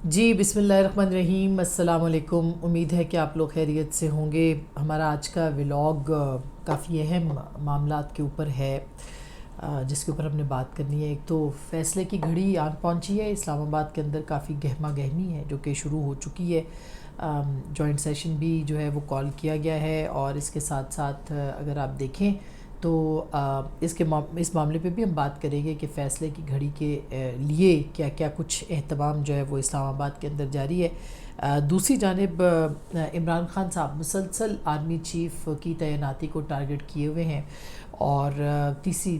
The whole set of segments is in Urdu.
جی بسم اللہ الرحمن الرحیم، السلام علیکم۔ امید ہے کہ آپ لوگ خیریت سے ہوں گے۔ ہمارا آج کا ولاگ کافی اہم معاملات کے اوپر ہے، جس کے اوپر ہم نے بات کرنی ہے۔ ایک تو فیصلے کی گھڑی آن پہنچی ہے، اسلام آباد کے اندر کافی گہما گہمی ہے جو کہ شروع ہو چکی ہے۔ جوائنٹ سیشن بھی جو ہے وہ کال کیا گیا ہے، اور اس کے ساتھ ساتھ اگر آپ دیکھیں تو اس معاملے پہ بھی ہم بات کریں گے کہ فیصلے کی گھڑی کے لیے کیا کیا کچھ اہتمام جو ہے وہ اسلام آباد کے اندر جاری ہے۔ دوسری جانب عمران خان صاحب مسلسل آرمی چیف کی تعیناتی کو ٹارگٹ کیے ہوئے ہیں، اور تیسری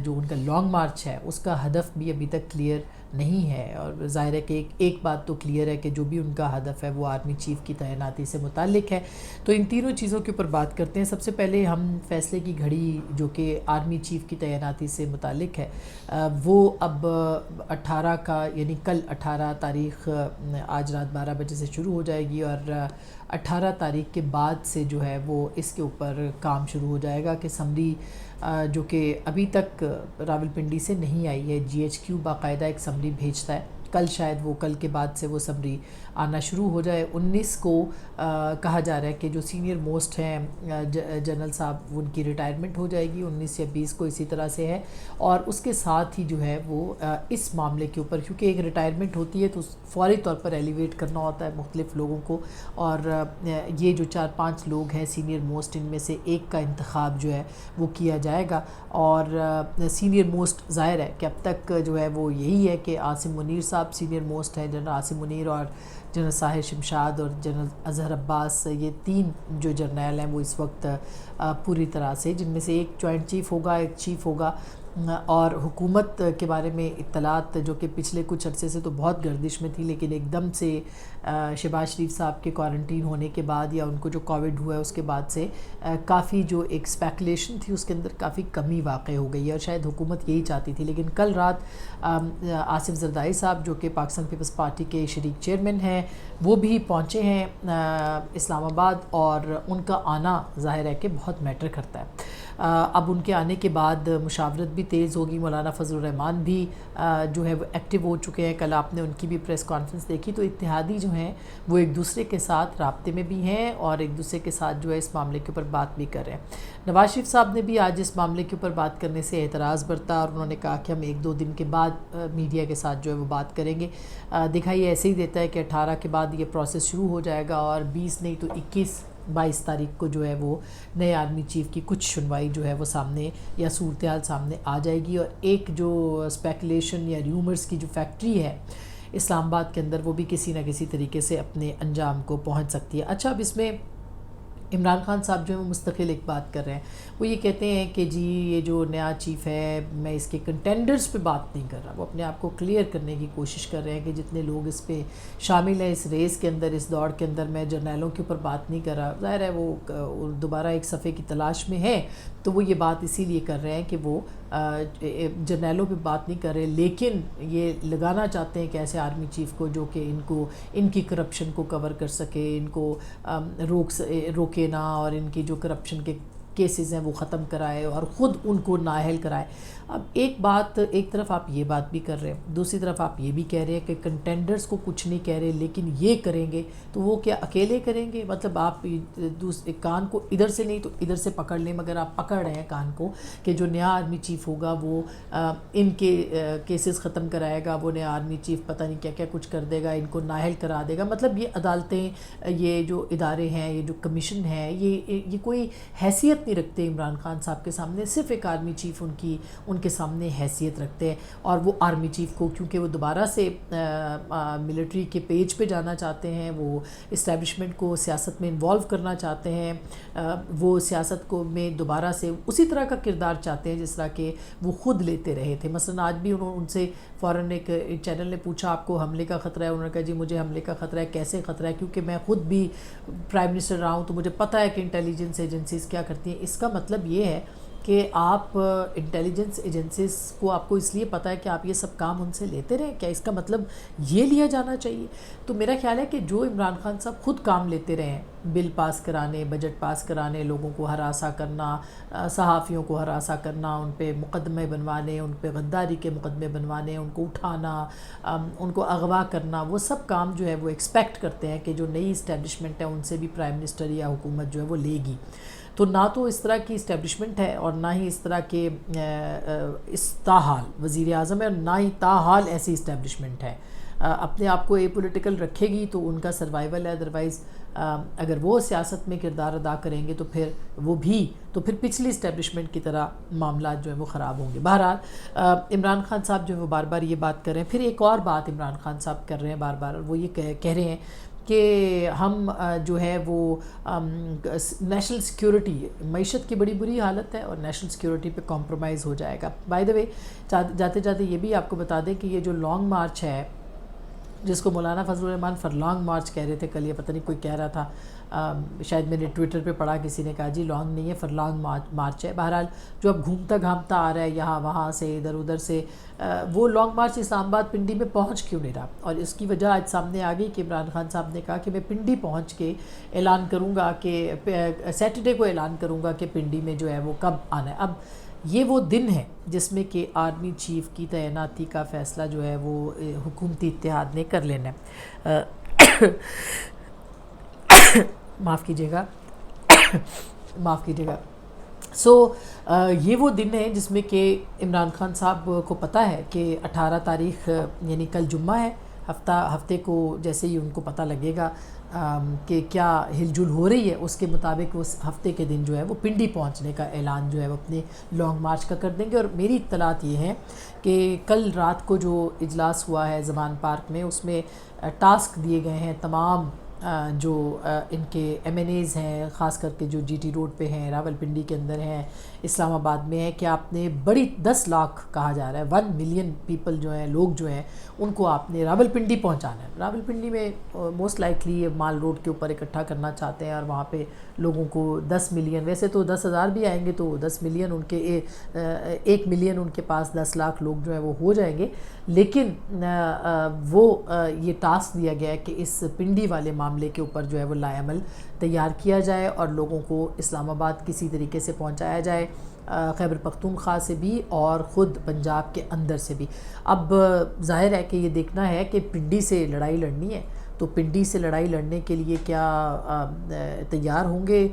جو ان کا لانگ مارچ ہے اس کا ہدف بھی ابھی تک کلیئر نہیں ہے۔ اور ظاہر ہے کہ ایک بات تو کلیئر ہے کہ جو بھی ان کا ہدف ہے وہ آرمی چیف کی تعیناتی سے متعلق ہے۔ تو ان تینوں چیزوں کے اوپر بات کرتے ہیں۔ سب سے پہلے ہم فیصلے کی گھڑی جو کہ آرمی چیف کی تعیناتی سے متعلق ہے، وہ اب 18 کا یعنی کل 18 تاریخ آج رات 12 بجے سے شروع ہو جائے گی، اور 18 تاریخ کے بعد سے جو ہے وہ اس کے اوپر کام شروع ہو جائے گا کہ سمری جو کہ ابھی تک راولپنڈی سے نہیں آئی ہے، جی ایچ کیو باقاعدہ ایک سمری بھیجتا ہے، کل شاید وہ کل کے بعد سے وہ سمری آنا شروع ہو جائے۔ 19 کو کہا جا رہا ہے کہ جو سینئر موسٹ ہیں جنرل صاحب ان کی ریٹائرمنٹ ہو جائے گی، 19 یا 20 کو اسی طرح سے ہے۔ اور اس کے ساتھ ہی جو ہے وہ اس معاملے کے اوپر، کیونکہ ایک ریٹائرمنٹ ہوتی ہے تو فوری طور پر ایلیویٹ کرنا ہوتا ہے مختلف لوگوں کو، اور یہ جو 4-5 لوگ ہیں سینئر موسٹ، ان میں سے ایک کا انتخاب جو ہے وہ کیا جائے گا۔ اور سینئر موسٹ ظاہر ہے کہ اب تک جو ہے وہ یہی ہے کہ عاصم منیر صاحب سینئر موسٹ ہیں، جنرل عاصم منیر اور جنرل ساحر شمشاد اور جنرل اظہر عباس، یہ 3 جو جرنیل ہیں وہ اس وقت پوری طرح سے، جن میں سے ایک جوائنٹ چیف ہوگا، ایک چیف ہوگا۔ اور حکومت کے بارے میں اطلاعات جو کہ پچھلے کچھ عرصے سے تو بہت گردش میں تھی، لیکن ایک دم سے شہباز شریف صاحب کے کوارنٹین ہونے کے بعد یا ان کو جو کووڈ ہوا ہے اس کے بعد سے کافی جو ایک اسپیکولیشن تھی اس کے اندر کافی کمی واقع ہو گئی ہے، اور شاید حکومت یہی چاہتی تھی۔ لیکن کل رات آصف زرداری صاحب جو کہ پاکستان پیپلز پارٹی کے شریک چیئرمین ہیں، وہ بھی پہنچے ہیں اسلام آباد، اور ان کا آنا ظاہر ہے کہ بہت میٹر کرتا ہے۔ اب ان کے آنے کے بعد مشاورت بھی تیز ہوگی۔ مولانا فضل الرحمان بھی جو ہے وہ ایکٹیو ہو چکے ہیں، کل آپ نے ان کی بھی پریس کانفرنس دیکھی، تو اتحادی جو ہیں وہ ایک دوسرے کے ساتھ رابطے میں بھی ہیں اور ایک دوسرے کے ساتھ جو ہے اس معاملے کے اوپر بات بھی کر رہے ہیں۔ نواز شریف صاحب نے بھی آج اس معاملے کے اوپر بات کرنے سے اعتراض برتا، اور انہوں نے کہا کہ ہم 1-2 دن کے بعد میڈیا کے ساتھ جو ہے وہ بات کریں گے۔ دکھائی ایسے ہی دیتا ہے کہ 18 کے بعد یہ پروسیس شروع ہو جائے گا، اور 20 نہیں تو 21-22 تاریخ کو جو ہے وہ نئے آرمی چیف کی کچھ سنوائی جو ہے وہ سامنے یا صورتحال سامنے آ جائے گی، اور ایک جو اسپیکولیشن یا ریومرز کی جو فیکٹری ہے اسلام آباد کے اندر، وہ بھی کسی نہ کسی طریقے سے اپنے انجام کو پہنچ سکتی ہے۔ اچھا، اب اس میں عمران خان صاحب جو ہیں وہ مستقل ایک بات کر رہے ہیں، وہ یہ کہتے ہیں کہ جی یہ جو نیا چیف ہے، میں اس کے کنٹینڈرز پہ بات نہیں کر رہا، وہ اپنے آپ کو کلیئر کرنے کی کوشش کر رہے ہیں کہ جتنے لوگ اس پہ شامل ہیں اس ریس کے اندر، اس دوڑ کے اندر، میں جرنیلوں کے اوپر بات نہیں کر رہا۔ ظاہر ہے وہ دوبارہ ایک صفحے کی تلاش میں ہے، تو وہ یہ بات اسی لیے کر رہے ہیں کہ وہ جرنیلوں پہ بات نہیں کر رہے، لیکن یہ لگانا چاہتے ہیں کہ ایسے آرمی چیف کو جو کہ ان کی کرپشن کو کور کر سکے، ان کو روکے نہ، اور ان کی جو کرپشن کے کیسز ہیں وہ ختم کرائے اور خود ان کو نااہل کرائے۔ اب ایک طرف آپ یہ بات بھی کر رہے ہیں، دوسری طرف آپ یہ بھی کہہ رہے ہیں کہ کنٹینڈرز کو کچھ نہیں کہہ رہے لیکن یہ کریں گے، تو وہ کیا اکیلے کریں گے؟ مطلب آپ کان کو ادھر سے نہیں تو ادھر سے پکڑ لیں، مگر آپ پکڑ رہے ہیں کان کو کہ جو نیا آرمی چیف ہوگا وہ ان کے کیسز ختم کرائے گا، وہ نیا آرمی چیف پتہ نہیں کیا کیا کچھ کر دے گا، ان کو نااہل کرا دے گا۔ مطلب یہ عدالتیں، یہ جو ادارے ہیں، یہ جو کمیشن ہے، یہ کوئی حیثیت نہیں رکھتے عمران خان صاحب کے سامنے، صرف ایک آرمی چیف ان کے سامنے حیثیت رکھتے ہیں، اور وہ آرمی چیف کو کیونکہ وہ دوبارہ سے ملٹری کے پیج پہ جانا چاہتے ہیں، وہ اسٹیبلشمنٹ کو سیاست میں انوالو کرنا چاہتے ہیں، وہ سیاست کو میں دوبارہ سے اسی طرح کا کردار چاہتے ہیں جس طرح کہ وہ خود لیتے رہے تھے۔ مثلا آج بھی ان سے فوراً ایک چینل نے پوچھا آپ کو حملے کا خطرہ ہے، انہوں نے کہا جی مجھے حملے کا خطرہ ہے۔ کیسے خطرہ ہے؟ کیونکہ میں خود بھی پرائم منسٹر رہا ہوں تو مجھے پتہ ہے کہ انٹیلیجنس ایجنسیز کیا کرتی ہیں۔ اس کا مطلب یہ ہے کہ آپ انٹیلیجنس ایجنسیز کو آپ کو اس لیے پتہ ہے کہ آپ یہ سب کام ان سے لیتے رہیں؟ کیا اس کا مطلب یہ لیا جانا چاہیے؟ تو میرا خیال ہے کہ جو عمران خان صاحب خود کام لیتے رہے ہیں، بل پاس کرانے، بجٹ پاس کرانے، لوگوں کو ہراساں کرنا، صحافیوں کو ہراساں کرنا، ان پہ مقدمے بنوانے، ان پہ غداری کے مقدمے بنوانے، ان کو اٹھانا، ان کو اغوا کرنا، وہ سب کام جو ہے وہ ایکسپیکٹ کرتے ہیں کہ جو نئی اسٹیبلشمنٹ ہے ان سے بھی پرائم منسٹر یا حکومت جو ہے وہ لے گی۔ تو نہ تو اس طرح کی اسٹیبلشمنٹ ہے اور نہ ہی اس طرح کے اس تاحال وزیر اعظم ہے، اور نہ ہی تاحال ایسی اسٹیبلشمنٹ ہے۔ اپنے آپ کو اے پولیٹیکل رکھے گی تو ان کا سروائیول ہے، ادروائز اگر وہ سیاست میں کردار ادا کریں گے تو پھر پچھلی اسٹیبلشمنٹ کی طرح معاملات جو ہیں وہ خراب ہوں گے۔ بہرحال عمران خان صاحب جو ہے وہ بار بار یہ بات کر رہے ہیں، پھر ایک اور بات عمران خان صاحب کر رہے ہیں بار بار، وہ یہ کہہ رہے ہیں کہ ہم جو ہے وہ نیشنل سیکیورٹی، معیشت کی بڑی بری حالت ہے اور نیشنل سیکیورٹی پہ کمپرومائز ہو جائے گا۔ بائی دا وے جاتے جاتے یہ بھی آپ کو بتا دیں کہ یہ جو لانگ مارچ ہے، جس کو مولانا فضل الرحمان فرلانگ مارچ کہہ رہے تھے، کل یہ پتہ نہیں کوئی کہہ رہا تھا، شاید میں نے ٹویٹر پہ پڑھا، کسی نے کہا جی لانگ نہیں ہے، فرلانگ مارچ ہے۔ بہرحال جو اب گھومتا گھامتا آ رہا ہے یہاں وہاں سے ادھر ادھر سے، وہ لانگ مارچ اسلام آباد پنڈی میں پہنچ کیوں نہیں رہا؟ اور اس کی وجہ آج سامنے آ گئی کہ عمران خان صاحب نے کہا کہ میں پنڈی پہنچ کے اعلان کروں گا کہ سیٹرڈے کو اعلان کروں گا کہ پنڈی میں جو ہے وہ کب آنا ہے۔ اب یہ وہ دن ہے جس میں کہ آرمی چیف کی تعیناتی کا فیصلہ جو ہے وہ حکومتی اتحاد نے کر لینا ہے۔ معاف کیجیے گا۔ یہ وہ دن ہے جس میں کہ عمران خان صاحب کو پتہ ہے کہ 18 تاریخ یعنی کل جمعہ ہے، ہفتے کو جیسے ہی ان کو پتہ لگے گا کہ کیا ہل جل ہو رہی ہے، اس کے مطابق اس ہفتے کے دن جو ہے وہ پنڈی پہنچنے کا اعلان جو ہے وہ اپنے لانگ مارچ کا کر دیں گے۔ اور میری اطلاعات یہ ہیں کہ کل رات کو جو اجلاس ہوا ہے زمان پارک میں، اس میں ٹاسک دیے گئے ہیں تمام جو ان کے ایم این ایز ہیں، خاص کر کے جو جی ٹی روڈ پہ ہیں، راول پنڈی کے اندر ہیں، اسلام آباد میں ہیں، کہ آپ نے بڑی 10 لاکھ کہا جا رہا ہے 1 ملین پیپل جو ہیں، لوگ جو ہیں، ان کو آپ نے راول پنڈی پہنچانا ہے۔ راول پنڈی میں موسٹ لائکلی یہ مال روڈ کے اوپر اکٹھا کرنا چاہتے ہیں، اور وہاں پہ لوگوں کو 10 ملین، ویسے تو 10,000 بھی آئیں گے تو 10 ملین ان کے 1 ملین ان کے پاس 10 لاکھ لوگ جو ہیں وہ ہو جائیں گے، لیکن وہ یہ ٹاسک دیا گیا ہے کہ اس پنڈی والے معاملے کے اوپر جو ہے وہ لائے عمل تیار کیا جائے اور لوگوں کو اسلام آباد کسی طریقے سے پہنچایا جائے، خیبر پختونخوا سے بھی اور خود پنجاب کے اندر سے بھی۔ اب ظاہر ہے کہ یہ دیکھنا ہے کہ پنڈی سے لڑائی لڑنی ہے، تو پنڈی سے لڑائی لڑنے کے لیے کیا تیار ہوں گے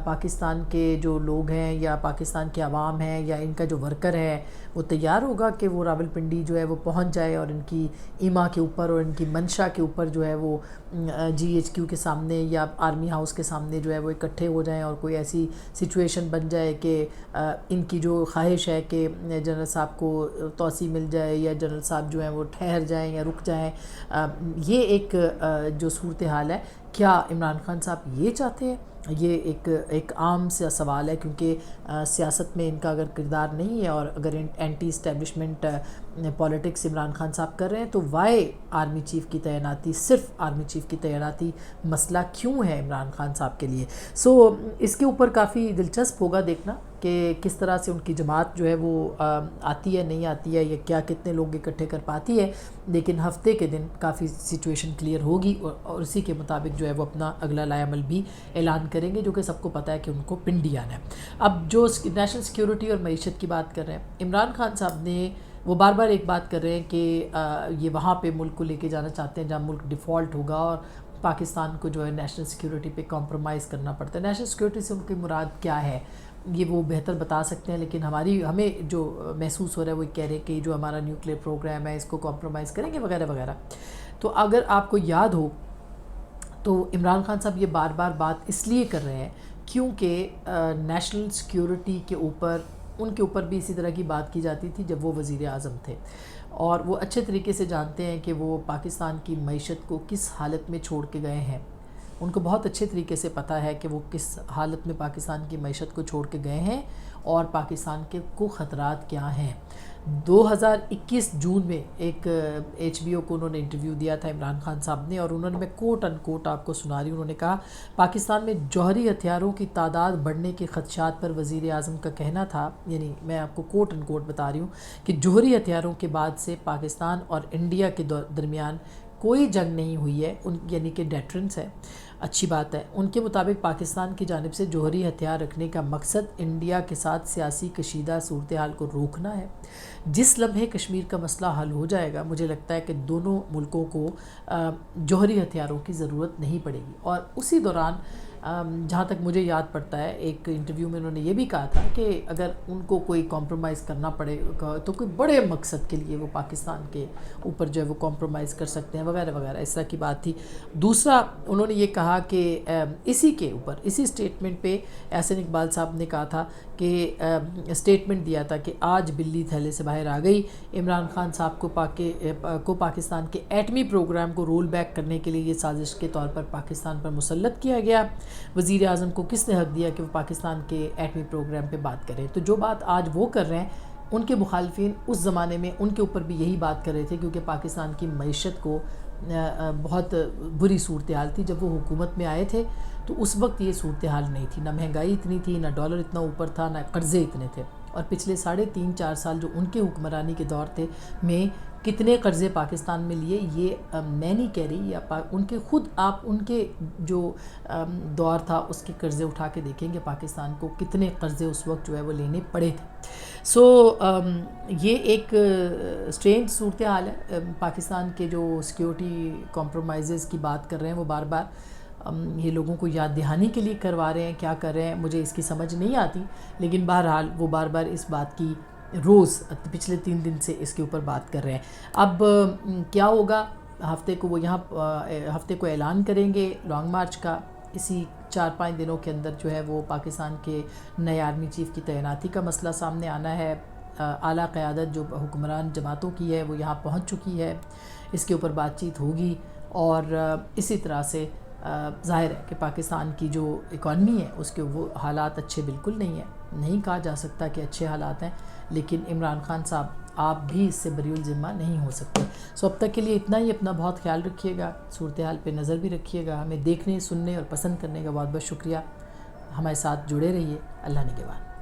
پاکستان کے جو لوگ ہیں یا پاکستان کے عوام ہیں یا ان کا جو ورکر ہے، وہ تیار ہوگا کہ وہ راول پنڈی جو ہے وہ پہنچ جائے اور ان کی ایما کے اوپر اور ان کی منشا کے اوپر جو ہے وہ جی ایچ کیو کے سامنے یا آرمی ہاؤس کے سامنے جو ہے وہ اکٹھے ہو جائیں، اور کوئی ایسی سچویشن بن جائے کہ ان کی جو خواہش ہے کہ جنرل صاحب کو توسیع مل جائے یا جنرل صاحب جو ہیں وہ ٹھہر جائیں یا رک جائیں۔ یہ ایک جو صورتحال ہے، کیا عمران خان صاحب یہ چاہتے ہیں؟ یہ ایک عام سا سوال ہے، کیونکہ سیاست میں ان کا اگر کردار نہیں ہے، اور اگر anti establishment politics Imran Khan صاحب کر رہے ہیں، تو وائی آرمی چیف کی تعیناتی، صرف آرمی چیف کی تعیناتی مسئلہ کیوں ہے عمران خان صاحب کے لیے؟ اس کے اوپر کافی دلچسپ ہوگا دیکھنا کہ کس طرح سے ان کی جماعت جو ہے وہ آتی ہے نہیں آتی ہے، یا کیا کتنے لوگ اکٹھے کر پاتی ہے، لیکن ہفتے کے دن کافی سچویشن کلیئر ہوگی اور اسی کے مطابق جو ہے وہ اپنا اگلا لائے عمل بھی اعلان کریں گے، جو کہ سب کو پتہ ہے کہ ان کو پنڈی آنا ہے۔ اب جو نیشنل سیکیورٹی اور معیشت کی بات کر رہے ہیں عمران خان صاحب نے، وہ بار بار ایک بات کر رہے ہیں کہ یہ وہاں پہ ملک کو لے کے جانا چاہتے ہیں جہاں ملک ڈیفالٹ ہوگا اور پاکستان کو جو ہے نیشنل سیکیورٹی پہ کمپرومائز کرنا پڑتا ہے۔ نیشنل سیکیورٹی سے ان کی مراد کیا ہے یہ وہ بہتر بتا سکتے ہیں، لیکن ہمیں جو محسوس ہو رہا ہے وہ کہہ رہے ہیں کہ جو ہمارا نیوکلیئر پروگرام ہے اس کو کمپرومائز کریں گے وغیرہ وغیرہ۔ تو اگر آپ کو یاد ہو تو عمران خان صاحب یہ بار بار بات اس لیے کر رہے ہیں کیونکہ نیشنل سیکیورٹی کے اوپر ان کے اوپر بھی اسی طرح کی بات کی جاتی تھی جب وہ وزیر اعظم تھے، اور وہ اچھے طریقے سے جانتے ہیں کہ وہ پاکستان کی معیشت کو کس حالت میں چھوڑ کے گئے ہیں۔ ان کو بہت اچھے طریقے سے پتہ ہے کہ وہ کس حالت میں پاکستان کی معیشت کو چھوڑ کے گئے ہیں اور پاکستان کے کو خطرات کیا ہیں۔ 2021 جون میں ایک HBO کو انہوں نے انٹرویو دیا تھا عمران خان صاحب نے، اور انہوں نے، میں کوٹ ان کوٹ آپ کو سنا رہی ہوں، انہوں نے کہا پاکستان میں جوہری ہتھیاروں کی تعداد بڑھنے کے خدشات پر وزیر اعظم کا کہنا تھا، یعنی میں آپ کو کوٹ ان کوٹ بتا رہی ہوں کہ جوہری ہتھیاروں کے بعد سے پاکستان اور انڈیا کے درمیان کوئی جنگ نہیں ہوئی ہے، یعنی کہ ڈیٹرنس ہے، اچھی بات ہے۔ ان کے مطابق پاکستان کی جانب سے جوہری ہتھیار رکھنے کا مقصد انڈیا کے ساتھ سیاسی کشیدہ صورتحال کو روکنا ہے۔ جس لمحے کشمیر کا مسئلہ حل ہو جائے گا، مجھے لگتا ہے کہ دونوں ملکوں کو جوہری ہتھیاروں کی ضرورت نہیں پڑے گی۔ اور اسی دوران جہاں تک مجھے یاد پڑتا ہے، ایک انٹرویو میں انہوں نے یہ بھی کہا تھا کہ اگر ان کو کوئی کمپرومائز کرنا پڑے گا تو کوئی بڑے مقصد کے لیے وہ پاکستان کے اوپر جو ہے وہ کمپرومائز کر سکتے ہیں، وغیرہ وغیرہ، اس طرح کی بات تھی۔ دوسرا انہوں نے یہ کہا کہ اسی کے اوپر، اسی اسٹیٹمنٹ پہ احسن اقبال صاحب نے کہا تھا کہ اسٹیٹمنٹ دیا تھا کہ آج بلی تھیلے سے باہر آ گئی، عمران خان صاحب کو پاکستان کے ایٹمی پروگرام کو رول بیک کرنے کے لیے یہ سازش کے طور پر پاکستان پر مسلط کیا گیا۔ وزیر اعظم کو کس نے حق دیا کہ وہ پاکستان کے ایٹمی پروگرام پہ بات کریں؟ تو جو بات آج وہ کر رہے ہیں، ان کے مخالفین اس زمانے میں ان کے اوپر بھی یہی بات کر رہے تھے، کیونکہ پاکستان کی معیشت کو بہت بری صورتحال تھی۔ جب وہ حکومت میں آئے تھے تو اس وقت یہ صورتحال نہیں تھی، نہ مہنگائی اتنی تھی، نہ ڈالر اتنا اوپر تھا، نہ قرضے اتنے تھے۔ اور پچھلے 3.5-4 سال جو ان کے حکمرانی کے دور تھے میں کتنے قرضے پاکستان میں لیے، یہ میں نہیں کہہ رہی، ان کے خود آپ ان کے جو دور تھا اس کے قرضے اٹھا کے دیکھیں گے پاکستان کو کتنے قرضے اس وقت جو ہے وہ لینے پڑے تھے۔ یہ ایک اسٹرینج صورتحال ہے۔ پاکستان کے جو سیکیورٹی کمپرومائزز کی بات کر رہے ہیں، وہ بار بار یہ لوگوں کو یاد دہانی کے لیے کروا رہے ہیں، کیا کر رہے ہیں مجھے اس کی سمجھ نہیں آتی، لیکن بہرحال وہ بار بار اس بات کی روز پچھلے 3 دن سے اس کے اوپر بات کر رہے ہیں۔ اب کیا ہوگا ہفتے کو، وہ یہاں ہفتے کو اعلان کریں گے لانگ مارچ کا، اسی 4-5 دنوں کے اندر جو ہے وہ پاکستان کے نئے آرمی چیف کی تعیناتی کا مسئلہ سامنے آنا ہے۔ اعلیٰ قیادت جو حکمران جماعتوں کی ہے وہ یہاں پہنچ چکی ہے، اس کے اوپر بات چیت ہوگی، اور اسی طرح سے ظاہر ہے کہ پاکستان کی جو اکانومی ہے اس کے وہ حالات اچھے بالکل نہیں ہیں، نہیں کہا جا سکتا کہ اچھے حالات ہیں، لیکن عمران خان صاحب آپ بھی اس سے بری الذمہ نہیں ہو سکتے۔ اب تک کے لیے اتنا ہی، اپنا بہت خیال رکھیے گا، صورتحال پہ نظر بھی رکھیے گا، ہمیں دیکھنے، سننے اور پسند کرنے کا بہت بہت شکریہ، ہمارے ساتھ جڑے رہیے، اللہ نگہبان۔